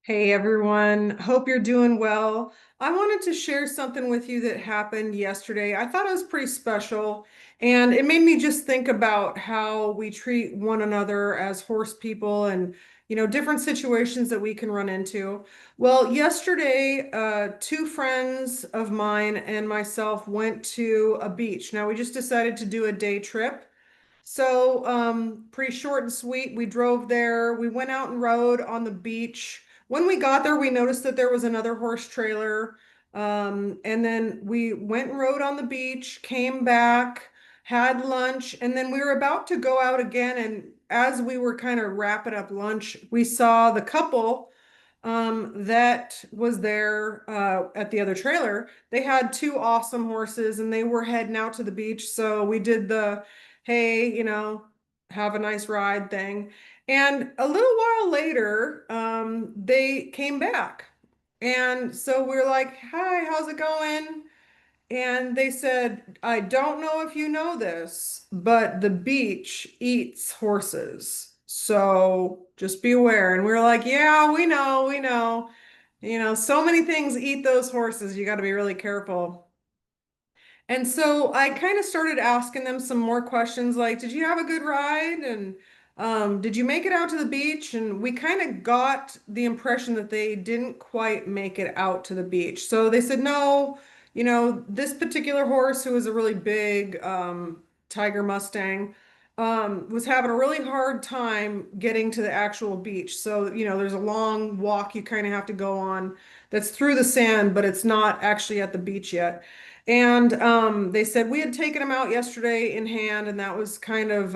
Hey everyone, hope you're doing well. I wanted to share something with you that happened yesterday. I thought it was pretty special, and it made me just think about how we treat one another as horse people and, different situations that we can run into. Well, yesterday, two friends of mine and myself went to a beach. Now, we just decided to do a day trip. So, pretty short and sweet. We drove there. We went out and rode on the beach. When we got there, we noticed that there was another horse trailer. And then we went and rode on the beach, came back, had lunch, and then we were about to go out again. And as we were kind of wrapping up lunch, we saw the couple that was there at the other trailer. They had two awesome horses and they were heading out to the beach. So we did the, hey, have a nice ride thing. And a little while later, they came back. And so we're like, hi, how's it going? And they said, I don't know if you know this, but the beach eats horses. So just be aware. And we are like, yeah, we know, we know. So many things eat those horses. You got to be really careful. And so I kind of started asking them some more questions like, did you have a good ride? And did you make it out to the beach? And we kind of got the impression that they didn't quite make it out to the beach. So they said, no, this particular horse, who was a really big Tiger Mustang, was having a really hard time getting to the actual beach. So, there's a long walk you kind of have to go on that's through the sand, but it's not actually at the beach yet. And they said we had taken him out yesterday in hand, and that was kind of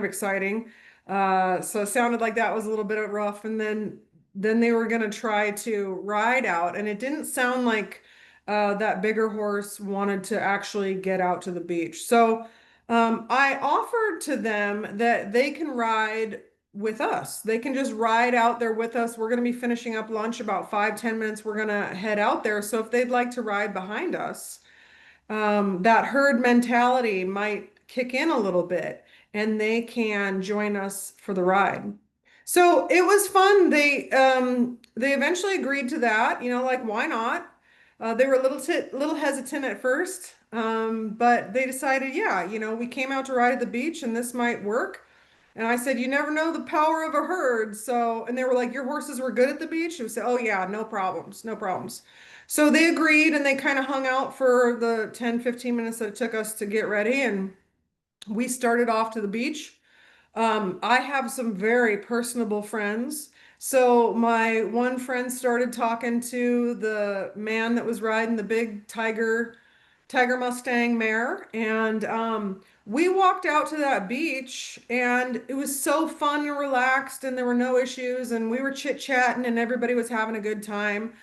exciting. So it sounded like that was a little bit rough, and then they were gonna try to ride out, and it didn't sound like that bigger horse wanted to actually get out to the beach. So I offered to them that they can ride with us. They can just ride out there with us. We're going to be finishing up lunch about 5, 10 minutes. We're going to head out there. So if they'd like to ride behind us, that herd mentality might kick in a little bit and they can join us for the ride. So it was fun. They eventually agreed to that, like why not? They were a little hesitant at first, but they decided, yeah, we came out to ride at the beach and this might work. And I said, you never know the power of a herd. So, and they were like, your horses were good at the beach? And we said, oh yeah, no problems, no problems. So they agreed and they kind of hung out for the 10, 15 minutes that it took us to get ready. And we started off to the beach. I have some very personable friends. So my one friend started talking to the man that was riding the big Tiger Mustang mare, and we walked out to that beach, and it was so fun and relaxed, and there were no issues, and we were chit-chatting, and everybody was having a good time.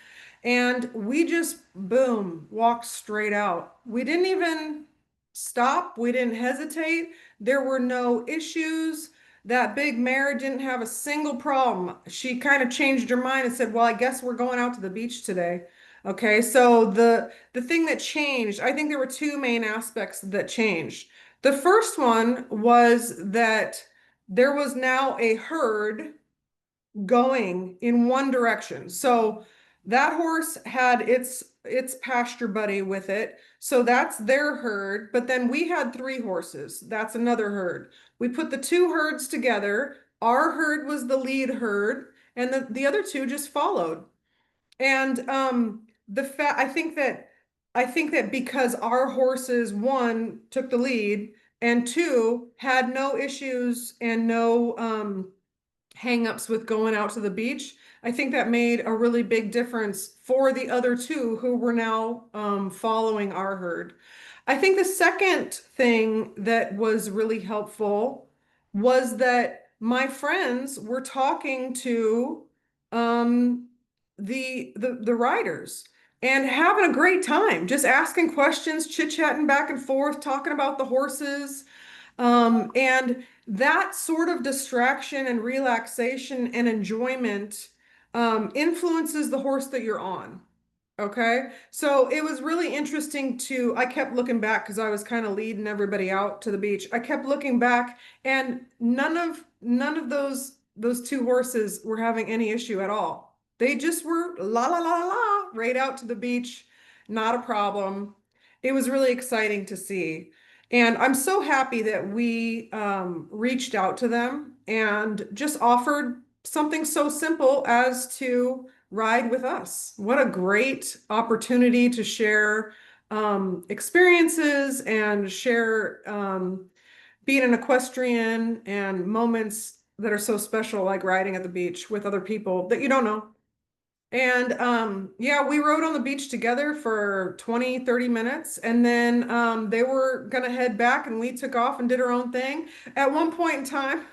And we just, boom, walked straight out. We didn't even stop. We didn't hesitate. There were no issues. That big mare didn't have a single problem. She kind of changed her mind and said, well, I guess we're going out to the beach today. Okay, so the thing that changed, I think there were two main aspects that changed. The first one was that there was now a herd going in one direction. So that horse had its pasture buddy with it. So that's their herd. But then we had three horses. That's another herd. We put the two herds together. Our herd was the lead herd, and the other two just followed. And the fact I think that because our horses, one, took the lead, and two, had no issues and no hangups with going out to the beach, I think that made a really big difference for the other two who were now following our herd. I think the second thing that was really helpful was that my friends were talking to um, the riders and having a great time, just asking questions, chit-chatting back and forth, talking about the horses. And that sort of distraction and relaxation and enjoyment influences the horse that you're on. Okay. So it was really interesting I kept looking back because I was kind of leading everybody out to the beach. I kept looking back and none of those those two horses were having any issue at all. They just were la la la la right out to the beach, not a problem. It was really exciting to see. And I'm so happy that we reached out to them and just offered something so simple as to ride with us. What a great opportunity to share experiences and share being an equestrian and moments that are so special, like riding at the beach with other people that you don't know. And yeah, we rode on the beach together for 20, 30 minutes, and then they were gonna head back and we took off and did our own thing. At one point in time,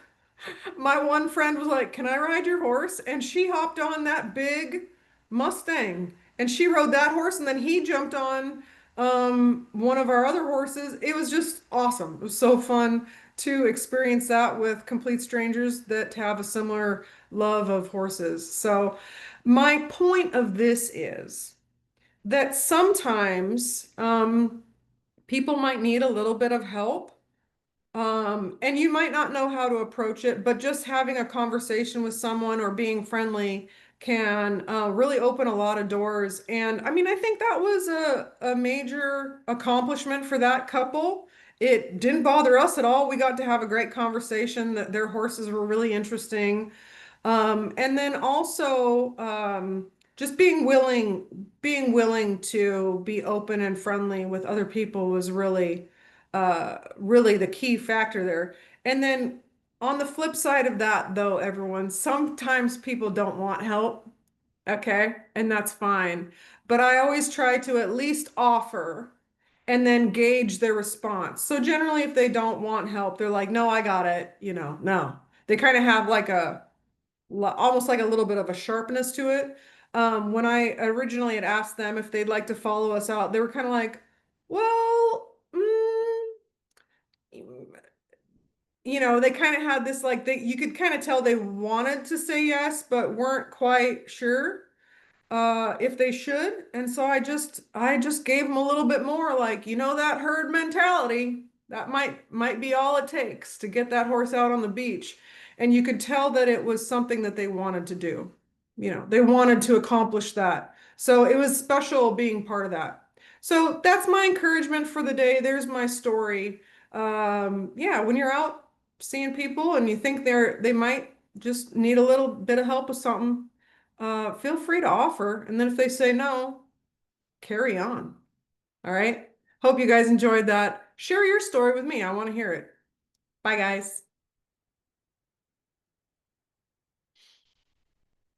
my one friend was like, "Can I ride your horse?" And she hopped on that big Mustang and she rode that horse, and then he jumped on one of our other horses. It was just awesome. It was so fun to experience that with complete strangers that have a similar love of horses. So, my point of this is that sometimes people might need a little bit of help, and you might not know how to approach it, but just having a conversation with someone or being friendly can really open a lot of doors. And I mean, I think that was a major accomplishment for that couple. It didn't bother us at all. We got to have a great conversation. That their horses were really interesting. And then also just being willing to be open and friendly with other people was really the key factor there. And then on the flip side of that, though, everyone, sometimes people don't want help, okay? And that's fine. But I always try to at least offer and then gauge their response. So generally, if they don't want help, they're like, no, I got it, no. They kind of have like almost like a little bit of a sharpness to it. When I originally had asked them if they'd like to follow us out, they were kind of like, well, they kind of had this like you could kind of tell they wanted to say yes, but weren't quite sure if they should. And so I just gave them a little bit more, like, that herd mentality. That might be all it takes to get that horse out on the beach. And you could tell that it was something that they wanted to do. They wanted to accomplish that. So it was special being part of that. So that's my encouragement for the day. There's my story. Yeah, when you're out seeing people and you think they might just need a little bit of help with something, feel free to offer. And then if they say no, carry on. All right. Hope you guys enjoyed that. Share your story with me. I want to hear it. Bye, guys.